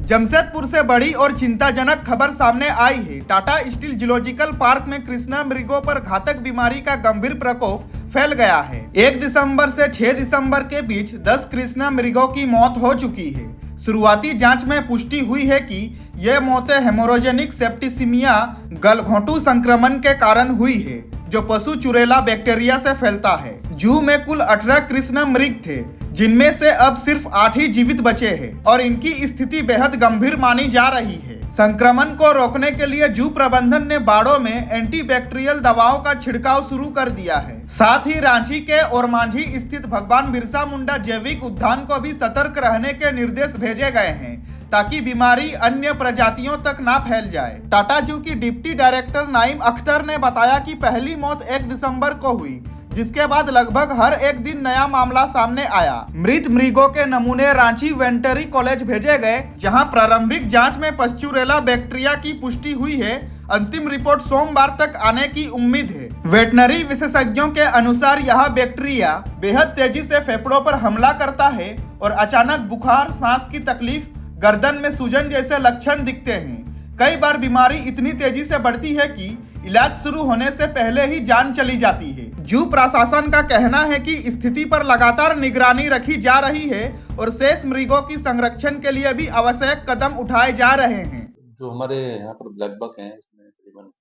जमशेदपुर से बड़ी और चिंताजनक खबर सामने आई है। टाटा स्टील जूलॉजिकल पार्क में कृष्णा मृगों पर घातक बीमारी का गंभीर प्रकोप फैल गया है। 1 दिसंबर से 6 दिसंबर के बीच 10 कृष्णा मृगों की मौत हो चुकी है। शुरुआती जांच में पुष्टि हुई है कि ये मौतें हेमोरोजेनिक सेप्टिसिमिया गलघोंटू संक्रमण के कारण हुई है, जो पशु चुरेला बैक्टीरिया से फैलता है। जू में कुल 18 कृष्णा मृग थे, जिनमें से अब सिर्फ 8 ही जीवित बचे हैं और इनकी स्थिति बेहद गंभीर मानी जा रही है। संक्रमण को रोकने के लिए जू प्रबंधन ने बाड़ों में एंटीबैक्टीरियल दवाओं का छिड़काव शुरू कर दिया है। साथ ही रांची के ओरमांझी स्थित भगवान बिरसा मुंडा जैविक उद्यान को भी सतर्क रहने के निर्देश भेजे गए हैं, ताकि बीमारी अन्य प्रजातियों तक ना फैल जाए। टाटा जू की डिप्टी डायरेक्टर नाइम अख्तर ने बताया कि पहली मौत 1 दिसंबर को हुई, जिसके बाद लगभग हर एक दिन नया मामला सामने आया। मृत मृगों के नमूने रांची वेटरनरी कॉलेज भेजे गए, जहां प्रारंभिक जांच में पश्चुरेला बैक्टीरिया की पुष्टि हुई है। अंतिम रिपोर्ट सोमवार तक आने की उम्मीद है। वेटनरी विशेषज्ञों के अनुसार यह बैक्टीरिया बेहद तेजी से फेफड़ों पर हमला करता है और अचानक बुखार, सांस की तकलीफ, गर्दन में सूजन जैसे लक्षण दिखते हैं। कई बार बीमारी इतनी तेजी से बढ़ती है कि इलाज शुरू होने से पहले ही जान चली जाती है। जू प्रशासन का कहना है कि स्थिति पर लगातार निगरानी रखी जा रही है और शेष मृगों की संरक्षण के लिए भी आवश्यक कदम उठाए जा रहे हैं। जो हमारे यहाँ पर ब्लैक बक हैं, इसमें करीबन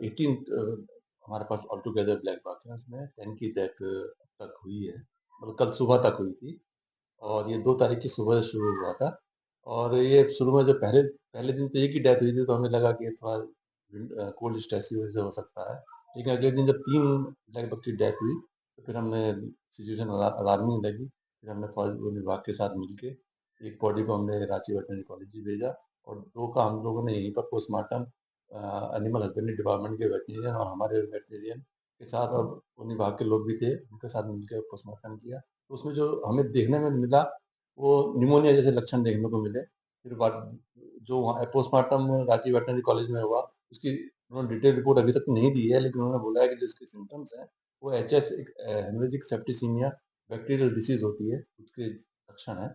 18 हमारे पास ऑल टुगेदर ब्लैक बक है। उसमें 10 की डेथ तक हुई है, मतलब कल सुबह तक हुई थी और ये 2 तारीख की सुबह शुरू हुआ था। और ये शुरू में जो पहले पहले दिन तो एक ही डेथ हुई थी, तो हमें लगा कि ये थोड़ा कोल्ड स्ट्रेस की वजह से हो सकता है। लेकिन अगले दिन जब 3 ब्लैक बक की डेथ हुई, तो फिर हमने सिचुएशन अलार्मिंग लगी। फिर हमने फॉरेस्ट विभाग के साथ मिलके एक बॉडी को हमने रांची वेटरनरी कॉलेज ही भेजा और 2 का हम लोगों ने यहीं पर पोस्टमार्टम एनिमल हस्बेंड्री डिपार्टमेंट के वेटरनरियन और हमारे वेटरनरियन के साथ और वन विभाग के लोग भी थे, उनके साथ मिलकर पोस्टमार्टम किया। तो उसमें जो हमें देखने में मिला, वो निमोनिया जैसे लक्षण देखने को मिले। फिर बाद जो वहाँ पोस्टमार्टम रांची वेटरनरी कॉलेज में हुआ, उसकी उन्होंने डिटेल रिपोर्ट अभी तक नहीं दी है, लेकिन उन्होंने बोला है कि जो इसके सिम्पटम्स हैं, वो एचएस एक हेमोरेजिक सेप्टिसिमिया बैक्टीरियल डिसीज़ होती है, उसके लक्षण हैं।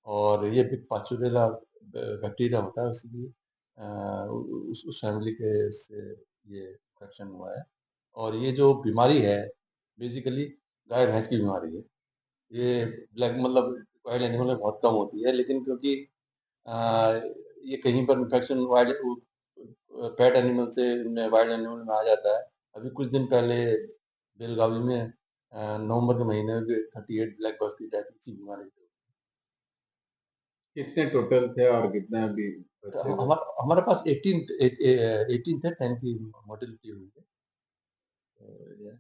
और ये बिग पाचुरेला बैक्टीरिया होता है, उसकी उस फैमिली के से ये इन्फेक्शन हुआ है। और ये जो बीमारी है, बेसिकली गाय-भैंस की बीमारी है। ये ब्लैक मतलब वाइल्ड एनिमल में बहुत कम होती है, लेकिन क्योंकि अ, ये कहीं पर इन्फेक्शन पेट एनिमल से में वाइल्ड एनिमल में आ जाता है। अभी कुछ दिन पहले बेलगावी में नवंबर के महीने में भी 38 ब्लैक बक्स की डेथ इसी बीमारी से। कितने टोटल थे और कितने अभी तो बचे हुए? हमारे पास 18 थे, 10 की मोर्टेलिटी हुई है। तो ये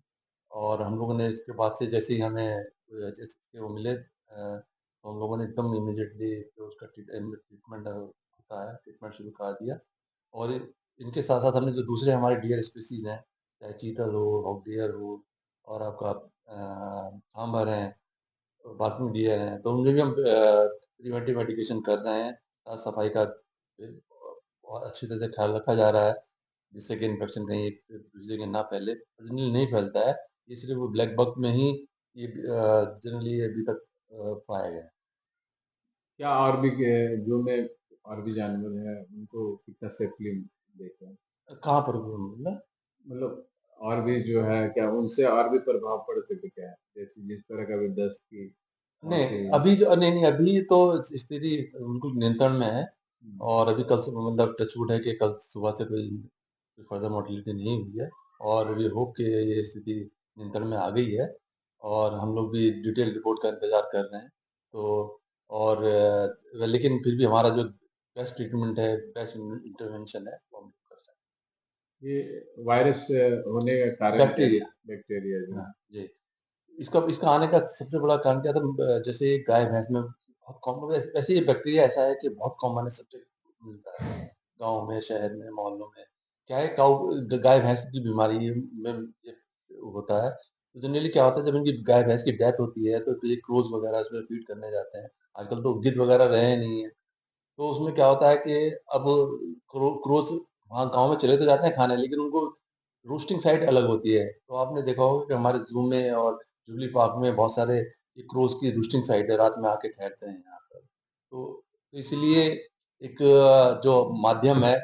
और हम लोगों ने इसके बाद से जैसे ही हमें जैसे वो मिले, तो हम लोगों ने एकदम इमीडिएटली जो उसका ट्रीटमेंट होता है, ट्रीटमेंट शुरू कर दिया। और इनके साथ-साथ हमने जो दूसरे हमारे डियर स्पीशीज़ हैं, चाहे चीतल हो, हॉग डियर हो और आपका सांभर है, बाकी डियर हैं, तो उनमें भी हम प्रिवेंटिव मेडिकेशन कर रहे हैं। साफ-सफाई का बहुत अच्छी तरह से ख्याल रखा जा रहा है, जिससे कि इन्फेक्शन कहीं एक से दूसरी जगह ना फैले। जनरली नहीं फैलता है, ये सिर्फ़ वो ब्लैक बग में ही ये जनरली अभी तक पाया गया है। क्या और भी जू में और भी जानवर हैं, उनको कितना सेफली देखते हैं? कहाँ पर मतलब? मतलब और भी जो है, क्या उनसे और भी प्रभाव पड़ सके क्या? जैसे जिस तरह का भी 10 की नहीं, मौत हुई। नहीं, अभी तो स्थिति बिल्कुल नियंत्रण में है। हुँ। और अभी कल से मतलब टच वुड है कि कल सुबह से कोई फर्दर मोर्टेलिटी नहीं हुई है और वी होप कि ये स्थिति नियंत्रण में आ गई है और हम लोग भी डिटेल रिपोर्ट का इंतज़ार कर रहे हैं। तो और लेकिन फिर भी हमारा जो बेस्ट ट्रीटमेंट है, बेस्ट इंटरवेंशन है, वो हम लोग कर रहे ये वायरस होने का हैं। कारण क्या है? बैक्टीरिया। बैक्टीरिया जो है। हाँ, जी। इसका इसका आने का सबसे बड़ा कारण क्या था, जैसे गाय-भैंस में बहुत कॉमन वैसे ये बैक्टीरिया ऐसा है कि बहुत कॉमन है, सब जगह मिलता है। गाँव में, शहर में, मोहल्लों में। क्या है गाय-भैंस की बीमारी में ये होता है। तो जनरली क्या होता है, जब इनकी गाय-भैंस की डेथ होती है तो ये क्रोज़ वगैरह उसमें फ़ीड करने जाते हैं। आजकल तो गिद्ध वगैरह रहे नहीं हैं। तो उसमें क्या होता है कि अब क्रोज़ वहाँ गाँव में चले तो जाते हैं खाने, लेकिन उनको रोस्टिंग साइट अलग होती है। तो आपने देखा होगा कि हमारे ज़ू में और जुबली पार्क में बहुत सारे ये क्रोज़ की रोस्टिंग साइट है, रात में आके ठहरते हैं यहाँ पर। तो इसलिए एक जो माध्यम है,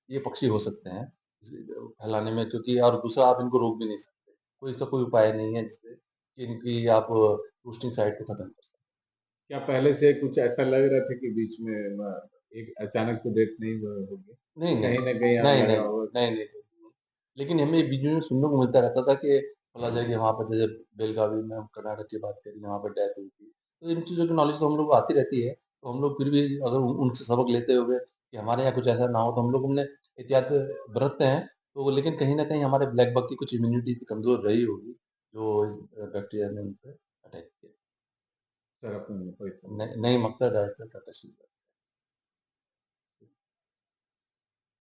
ये पक्षी हो सकते हैं फैलाने में, क्योंकि और दूसरा आप इनको रोक भी नहीं सकते। कोई इसका कोई उपाय नहीं है जिससे कि इनकी आप रूस्टिंग साइट को खत्म कर सकें। क्या पहले से कुछ ऐसा लग रहा था कि बीच में एक अचानक तो डेथ नहीं होगी? नहीं, नहीं। कहीं न कहीं नहीं, लगा नहीं। होगा नहीं, नहीं। लेकिन हमें बीच में सुनने को मिलता रहता था कि बोला जाए कि वहाँ पर जैसे बेलगावी में हम कर्नाटक की बात करें, वहाँ पर डेथ हुई थी। तो इन चीज़ों की नॉलेज तो हम लोग को आती रहती है। तो हम लोग फिर भी अगर उनसे सबक लेते हुए कि हमारे यहाँ कुछ ऐसा ना हो, तो हम लोग हमने एहतियात बरतते हैं। तो लेकिन कहीं न कहीं हमारे ब्लैक बक की कुछ इम्यूनिटी कमज़ोर रही होगी, जो इस बैक्टीरिया ने उन पे अटैक किया। सर अपने नहीं मकसद है टाटा स्टील का।